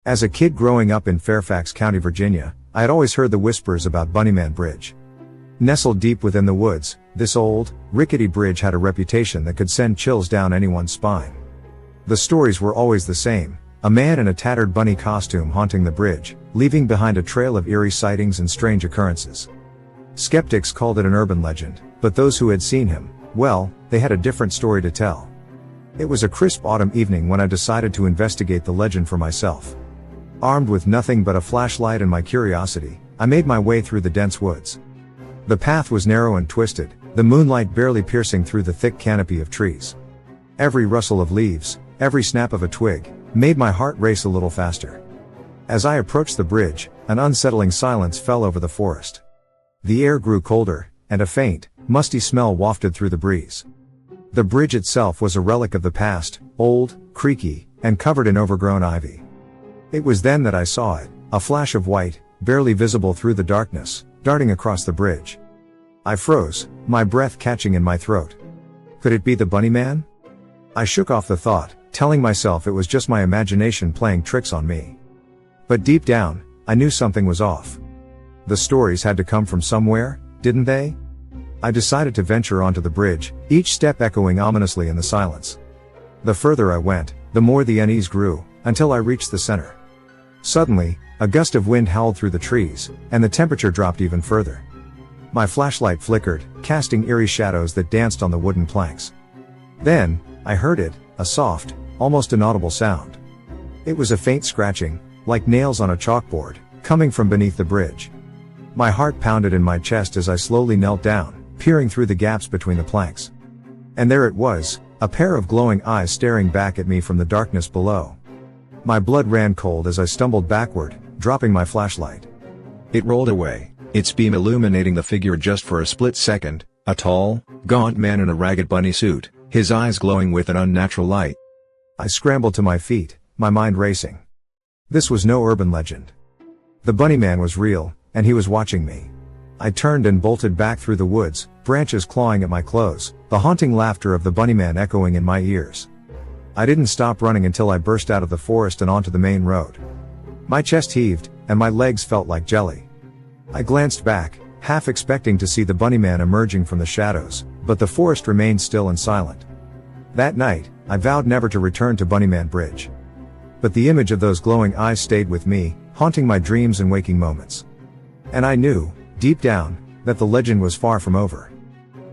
As a kid growing up in Fairfax County, Virginia, I had always heard the whispers about Bunnyman Bridge. Nestled deep within the woods, this old, rickety bridge had a reputation that could send chills down anyone's spine. The stories were always the same: a man in a tattered bunny costume haunting the bridge, leaving behind a trail of eerie sightings and strange occurrences. Skeptics called it an urban legend, but those who had seen him, well, they had a different story to tell. It was a crisp autumn evening when I decided to investigate the legend for myself. Armed with nothing but a flashlight and my curiosity, I made my way through the dense woods. The path was narrow and twisted, the moonlight barely piercing through the thick canopy of trees. Every rustle of leaves, every snap of a twig, made my heart race a little faster. As I approached the bridge, an unsettling silence fell over the forest. The air grew colder, and a faint, musty smell wafted through the breeze. The bridge itself was a relic of the past, old, creaky, and covered in overgrown ivy. It was then that I saw it, a flash of white, barely visible through the darkness, darting across the bridge. I froze, my breath catching in my throat. Could it be the Bunnyman? I shook off the thought, telling myself it was just my imagination playing tricks on me. But deep down, I knew something was off. The stories had to come from somewhere, didn't they? I decided to venture onto the bridge, each step echoing ominously in the silence. The further I went, the more the unease grew, until I reached the center. Suddenly, a gust of wind howled through the trees, and the temperature dropped even further. My flashlight flickered, casting eerie shadows that danced on the wooden planks. Then, I heard it, a soft, almost inaudible sound. It was a faint scratching, like nails on a chalkboard, coming from beneath the bridge. My heart pounded in my chest as I slowly knelt down, peering through the gaps between the planks. And there it was, a pair of glowing eyes staring back at me from the darkness below. My blood ran cold as I stumbled backward, dropping my flashlight. It rolled away, its beam illuminating the figure just for a split second, a tall, gaunt man in a ragged bunny suit, his eyes glowing with an unnatural light. I scrambled to my feet, my mind racing. This was no urban legend. The Bunnyman was real, and he was watching me. I turned and bolted back through the woods, branches clawing at my clothes, the haunting laughter of the Bunnyman echoing in my ears. I didn't stop running until I burst out of the forest and onto the main road. My chest heaved, and my legs felt like jelly. I glanced back, half expecting to see the Bunnyman emerging from the shadows, but the forest remained still and silent. That night, I vowed never to return to Bunnyman Bridge. But the image of those glowing eyes stayed with me, haunting my dreams and waking moments. And I knew, deep down, that the legend was far from over.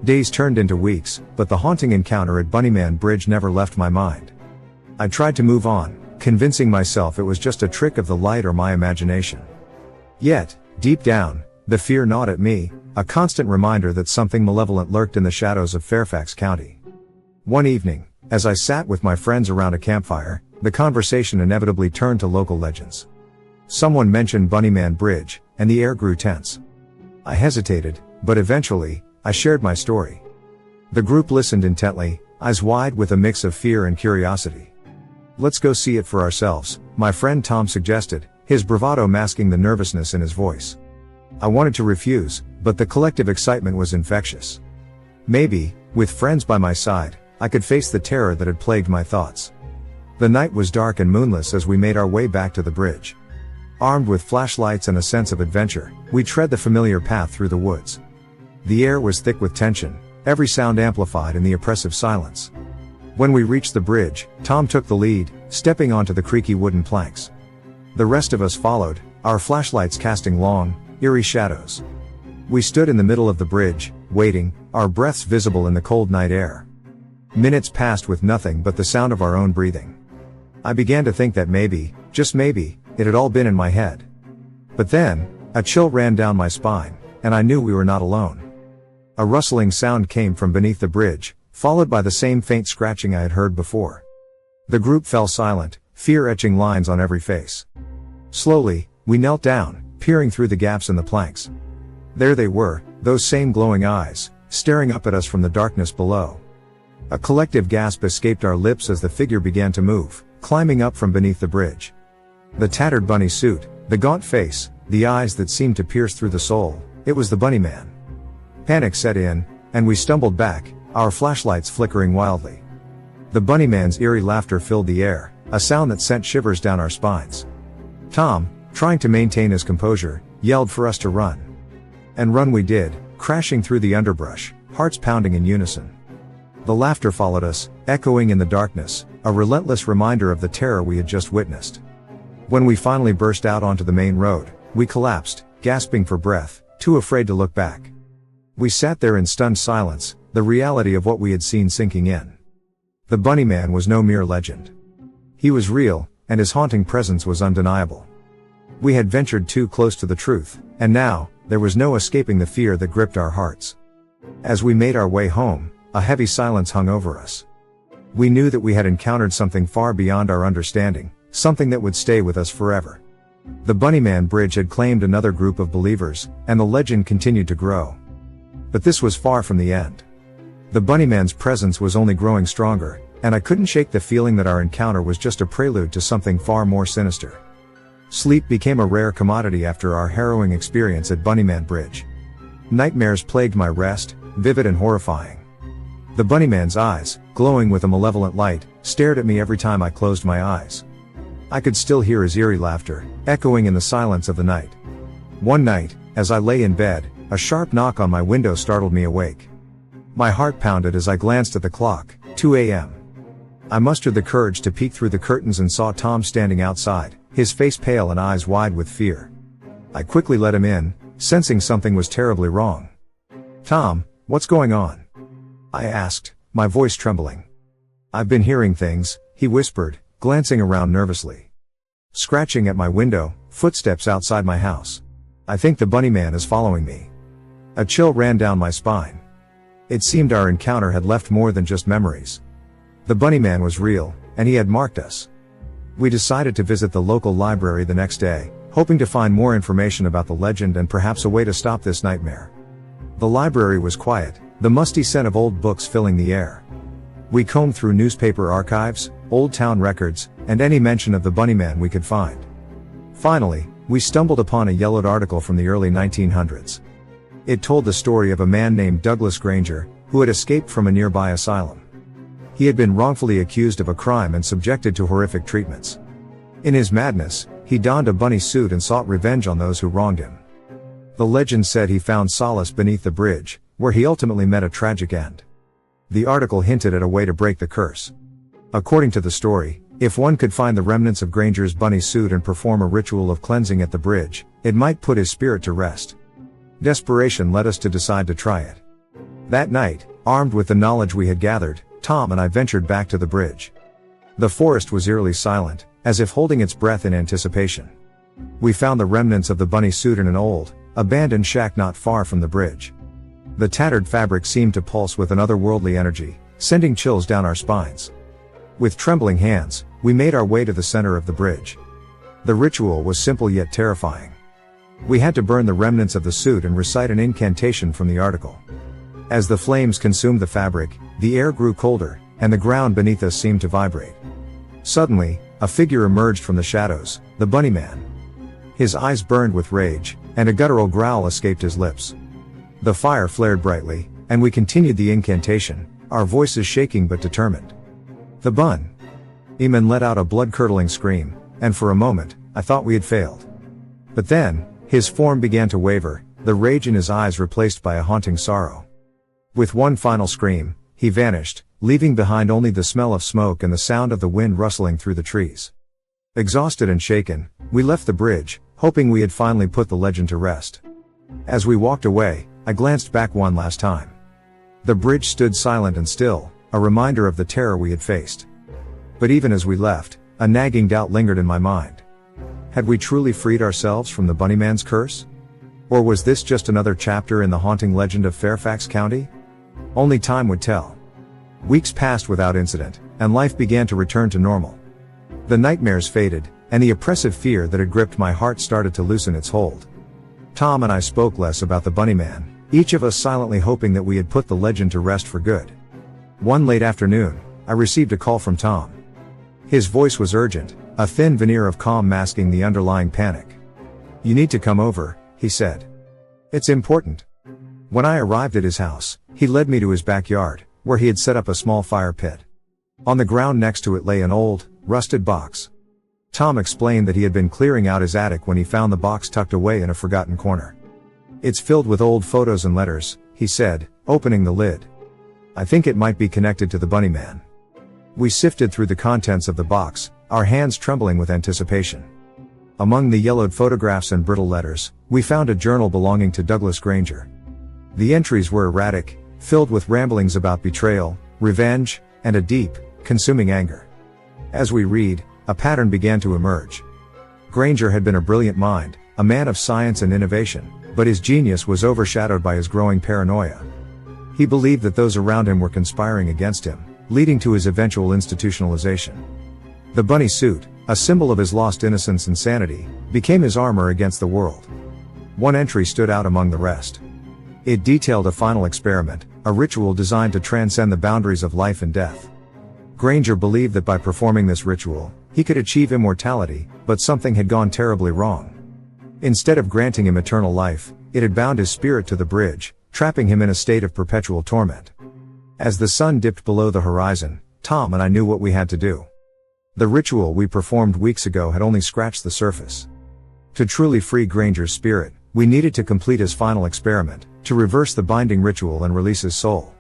Days turned into weeks, but the haunting encounter at Bunnyman Bridge never left my mind. I tried to move on, convincing myself it was just a trick of the light or my imagination. Yet, deep down, the fear gnawed at me, a constant reminder that something malevolent lurked in the shadows of Fairfax County. One evening, as I sat with my friends around a campfire, the conversation inevitably turned to local legends. Someone mentioned Bunnyman Bridge, and the air grew tense. I hesitated, but eventually, I shared my story. The group listened intently, eyes wide with a mix of fear and curiosity. "Let's go see it for ourselves," my friend Tom suggested, his bravado masking the nervousness in his voice. I wanted to refuse, but the collective excitement was infectious. Maybe, with friends by my side, I could face the terror that had plagued my thoughts. The night was dark and moonless as we made our way back to the bridge. Armed with flashlights and a sense of adventure, we tread the familiar path through the woods. The air was thick with tension, every sound amplified in the oppressive silence. When we reached the bridge, Tom took the lead, stepping onto the creaky wooden planks. The rest of us followed, our flashlights casting long, eerie shadows. We stood in the middle of the bridge, waiting, our breaths visible in the cold night air. Minutes passed with nothing but the sound of our own breathing. I began to think that maybe, just maybe, it had all been in my head. But then, a chill ran down my spine, and I knew we were not alone. A rustling sound came from beneath the bridge, followed by the same faint scratching I had heard before. The group fell silent, fear etching lines on every face. Slowly, we knelt down, peering through the gaps in the planks. There they were, those same glowing eyes, staring up at us from the darkness below. A collective gasp escaped our lips as the figure began to move, climbing up from beneath the bridge. The tattered bunny suit, the gaunt face, the eyes that seemed to pierce through the soul, it was the Bunnyman. Panic set in, and we stumbled back, our flashlights flickering wildly. The Bunnyman's eerie laughter filled the air, a sound that sent shivers down our spines. Tom, trying to maintain his composure, yelled for us to run. And run we did, crashing through the underbrush, hearts pounding in unison. The laughter followed us, echoing in the darkness, a relentless reminder of the terror we had just witnessed. When we finally burst out onto the main road, we collapsed, gasping for breath, too afraid to look back. We sat there in stunned silence, the reality of what we had seen sinking in. The Bunnyman was no mere legend. He was real, and his haunting presence was undeniable. We had ventured too close to the truth, and now, there was no escaping the fear that gripped our hearts. As we made our way home, a heavy silence hung over us. We knew that we had encountered something far beyond our understanding, something that would stay with us forever. The Bunnyman Bridge had claimed another group of believers, and the legend continued to grow. But this was far from the end. The Bunnyman's presence was only growing stronger, and I couldn't shake the feeling that our encounter was just a prelude to something far more sinister. Sleep became a rare commodity after our harrowing experience at Bunnyman Bridge. Nightmares plagued my rest, vivid and horrifying. The Bunnyman's eyes, glowing with a malevolent light, stared at me every time I closed my eyes. I could still hear his eerie laughter, echoing in the silence of the night. One night, as I lay in bed, a sharp knock on my window startled me awake. My heart pounded as I glanced at the clock, 2 a.m. I mustered the courage to peek through the curtains and saw Tom standing outside, his face pale and eyes wide with fear. I quickly let him in, sensing something was terribly wrong. "Tom, what's going on?" I asked, my voice trembling. "I've been hearing things," he whispered, glancing around nervously. "Scratching at my window, footsteps outside my house. I think the Bunnyman is following me." A chill ran down my spine. It seemed our encounter had left more than just memories. The Bunnyman was real, and he had marked us. We decided to visit the local library the next day, hoping to find more information about the legend and perhaps a way to stop this nightmare. The library was quiet, the musty scent of old books filling the air. We combed through newspaper archives, old town records, and any mention of the Bunnyman we could find. Finally, we stumbled upon a yellowed article from the early 1900s. It told the story of a man named Douglas Granger, who had escaped from a nearby asylum. He had been wrongfully accused of a crime and subjected to horrific treatments. In his madness, he donned a bunny suit and sought revenge on those who wronged him. The legend said he found solace beneath the bridge, where he ultimately met a tragic end. The article hinted at a way to break the curse. According to the story, if one could find the remnants of Granger's bunny suit and perform a ritual of cleansing at the bridge, it might put his spirit to rest. Desperation led us to decide to try it. That night, armed with the knowledge we had gathered, Tom and I ventured back to the bridge. The forest was eerily silent, as if holding its breath in anticipation. We found the remnants of the bunny suit in an old, abandoned shack not far from the bridge. The tattered fabric seemed to pulse with an otherworldly energy, sending chills down our spines. With trembling hands, we made our way to the center of the bridge. The ritual was simple yet terrifying. We had to burn the remnants of the suit and recite an incantation from the article. As the flames consumed the fabric, the air grew colder, and the ground beneath us seemed to vibrate. Suddenly, a figure emerged from the shadows, the Bunnyman. His eyes burned with rage, and a guttural growl escaped his lips. The fire flared brightly, and we continued the incantation, our voices shaking but determined. "The Bunnyman let out a blood-curdling scream, and for a moment, I thought we had failed. But then, his form began to waver, the rage in his eyes replaced by a haunting sorrow. With one final scream, he vanished, leaving behind only the smell of smoke and the sound of the wind rustling through the trees. Exhausted and shaken, we left the bridge, hoping we had finally put the legend to rest. As we walked away, I glanced back one last time. The bridge stood silent and still, a reminder of the terror we had faced. But even as we left, a nagging doubt lingered in my mind. Had we truly freed ourselves from the Bunnyman's curse? Or was this just another chapter in the haunting legend of Fairfax County? Only time would tell. Weeks passed without incident, and life began to return to normal. The nightmares faded, and the oppressive fear that had gripped my heart started to loosen its hold. Tom and I spoke less about the Bunnyman, each of us silently hoping that we had put the legend to rest for good. One late afternoon, I received a call from Tom. His voice was urgent, a thin veneer of calm masking the underlying panic. "You need to come over," he said. "It's important." When I arrived at his house, he led me to his backyard, where he had set up a small fire pit. On the ground next to it lay an old, rusted box. Tom explained that he had been clearing out his attic when he found the box tucked away in a forgotten corner. "It's filled with old photos and letters," he said, opening the lid. "I think it might be connected to the Bunnyman." We sifted through the contents of the box, our hands trembling with anticipation. Among the yellowed photographs and brittle letters, we found a journal belonging to Douglas Granger. The entries were erratic, filled with ramblings about betrayal, revenge, and a deep, consuming anger. As we read, a pattern began to emerge. Granger had been a brilliant mind, a man of science and innovation, but his genius was overshadowed by his growing paranoia. He believed that those around him were conspiring against him, leading to his eventual institutionalization. The bunny suit, a symbol of his lost innocence and sanity, became his armor against the world. One entry stood out among the rest. It detailed a final experiment, a ritual designed to transcend the boundaries of life and death. Granger believed that by performing this ritual, he could achieve immortality, but something had gone terribly wrong. Instead of granting him eternal life, it had bound his spirit to the bridge, trapping him in a state of perpetual torment. As the sun dipped below the horizon, Tom and I knew what we had to do. The ritual we performed weeks ago had only scratched the surface. To truly free Granger's spirit, we needed to complete his final experiment, to reverse the binding ritual and release his soul.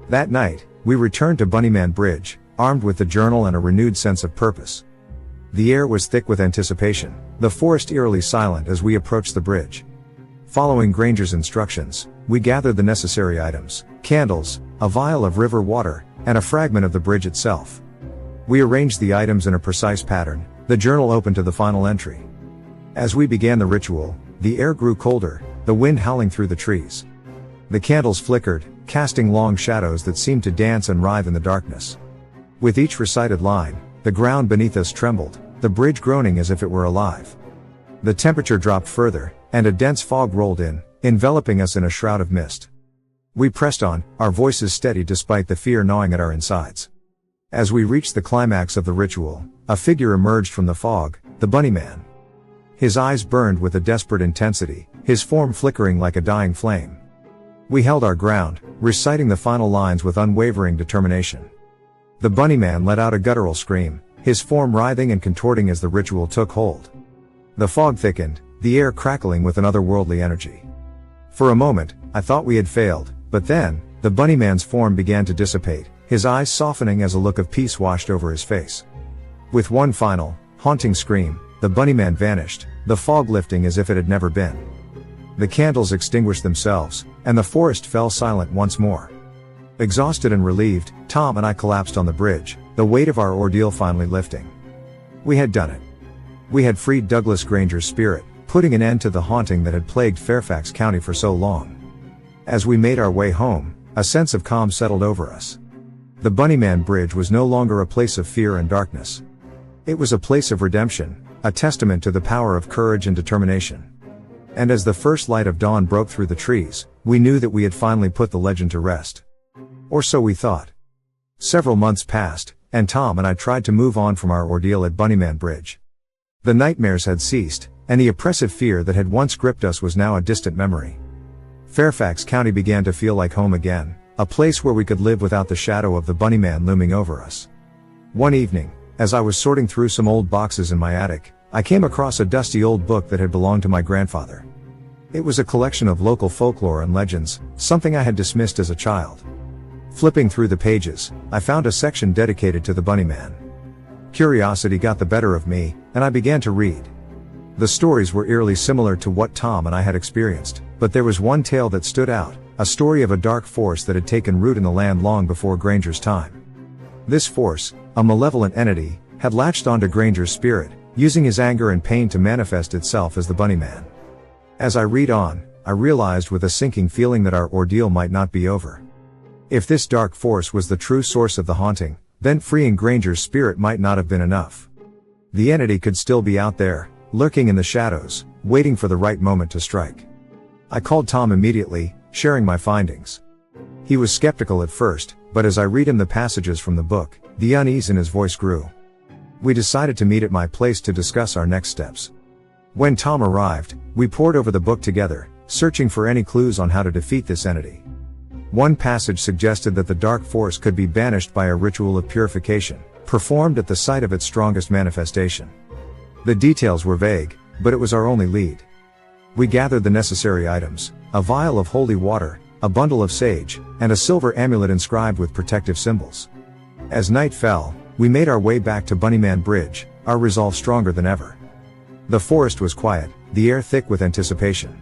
That night, we returned to Bunnyman Bridge, armed with the journal and a renewed sense of purpose. The air was thick with anticipation, the forest eerily silent as we approached the bridge. Following Granger's instructions, we gathered the necessary items: candles, a vial of river water, and a fragment of the bridge itself. We arranged the items in a precise pattern, the journal open to the final entry. As we began the ritual, the air grew colder, the wind howling through the trees. The candles flickered, casting long shadows that seemed to dance and writhe in the darkness. With each recited line, the ground beneath us trembled, the bridge groaning as if it were alive. The temperature dropped further, and a dense fog rolled in, enveloping us in a shroud of mist. We pressed on, our voices steady despite the fear gnawing at our insides. As we reached the climax of the ritual, a figure emerged from the fog, the Bunnyman. His eyes burned with a desperate intensity, his form flickering like a dying flame. We held our ground, reciting the final lines with unwavering determination. The Bunnyman let out a guttural scream, his form writhing and contorting as the ritual took hold. The fog thickened, the air crackling with an otherworldly energy. For a moment, I thought we had failed, but then, the Bunnyman's form began to dissipate, his eyes softening as a look of peace washed over his face. With one final, haunting scream, the Bunnyman vanished, the fog lifting as if it had never been. The candles extinguished themselves, and the forest fell silent once more. Exhausted and relieved, Tom and I collapsed on the bridge, the weight of our ordeal finally lifting. We had done it. We had freed Douglas Granger's spirit, putting an end to the haunting that had plagued Fairfax County for so long. As we made our way home, a sense of calm settled over us. The Bunnyman Bridge was no longer a place of fear and darkness. It was a place of redemption, a testament to the power of courage and determination. And as the first light of dawn broke through the trees, we knew that we had finally put the legend to rest. Or so we thought. Several months passed, and Tom and I tried to move on from our ordeal at Bunnyman Bridge. The nightmares had ceased, and the oppressive fear that had once gripped us was now a distant memory. Fairfax County began to feel like home again, a place where we could live without the shadow of the Bunnyman looming over us. One evening, as I was sorting through some old boxes in my attic, I came across a dusty old book that had belonged to my grandfather. It was a collection of local folklore and legends, something I had dismissed as a child. Flipping through the pages, I found a section dedicated to the Bunnyman. Curiosity got the better of me, and I began to read. The stories were eerily similar to what Tom and I had experienced, but there was one tale that stood out, a story of a dark force that had taken root in the land long before Granger's time. This force, a malevolent entity, had latched onto Granger's spirit, using his anger and pain to manifest itself as the Bunnyman. As I read on, I realized with a sinking feeling that our ordeal might not be over. If this dark force was the true source of the haunting, then freeing Granger's spirit might not have been enough. The entity could still be out there, lurking in the shadows, waiting for the right moment to strike. I called Tom immediately, sharing my findings. He was skeptical at first, but as I read him the passages from the book, the unease in his voice grew. We decided to meet at my place to discuss our next steps. When Tom arrived, we pored over the book together, searching for any clues on how to defeat this entity. One passage suggested that the dark force could be banished by a ritual of purification, performed at the site of its strongest manifestation. The details were vague, but it was our only lead. We gathered the necessary items: a vial of holy water, a bundle of sage, and a silver amulet inscribed with protective symbols. As night fell, we made our way back to Bunnyman Bridge, our resolve stronger than ever. The forest was quiet, the air thick with anticipation.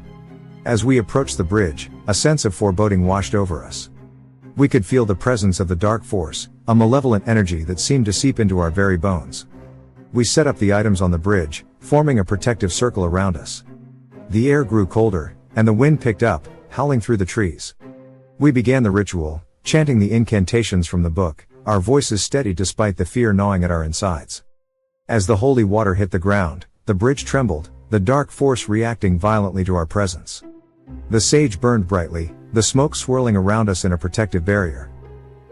As we approached the bridge, a sense of foreboding washed over us. We could feel the presence of the dark force, a malevolent energy that seemed to seep into our very bones. We set up the items on the bridge, forming a protective circle around us. The air grew colder, and the wind picked up, howling through the trees. We began the ritual, chanting the incantations from the book, our voices steady despite the fear gnawing at our insides. As the holy water hit the ground, the bridge trembled, the dark force reacting violently to our presence. The sage burned brightly, the smoke swirling around us in a protective barrier.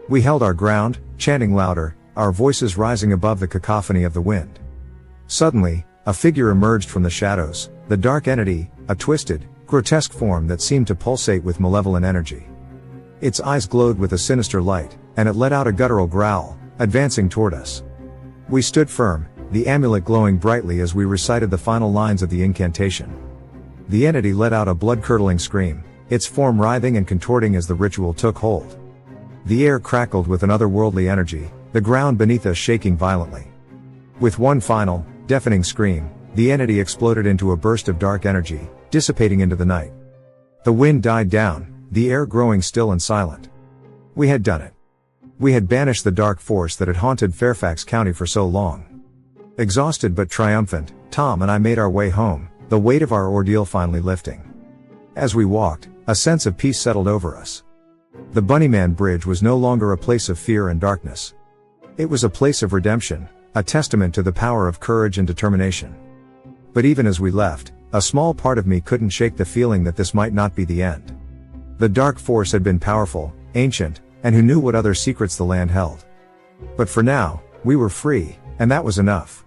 We held our ground, chanting louder, our voices rising above the cacophony of the wind. Suddenly, a figure emerged from the shadows, the dark entity, a twisted, grotesque form that seemed to pulsate with malevolent energy. Its eyes glowed with a sinister light, and it let out a guttural growl, advancing toward us. We stood firm, the amulet glowing brightly as we recited the final lines of the incantation. The entity let out a blood-curdling scream, its form writhing and contorting as the ritual took hold. The air crackled with an otherworldly energy, the ground beneath us shaking violently. With one final, deafening scream, the entity exploded into a burst of dark energy, dissipating into the night. The wind died down, the air growing still and silent. We had done it. We had banished the dark force that had haunted Fairfax County for so long. Exhausted but triumphant, Tom and I made our way home, the weight of our ordeal finally lifting. As we walked, a sense of peace settled over us. The Bunnyman Bridge was no longer a place of fear and darkness. It was a place of redemption, a testament to the power of courage and determination. But even as we left, a small part of me couldn't shake the feeling that this might not be the end. The dark force had been powerful, ancient, and who knew what other secrets the land held. But for now, we were free, and that was enough.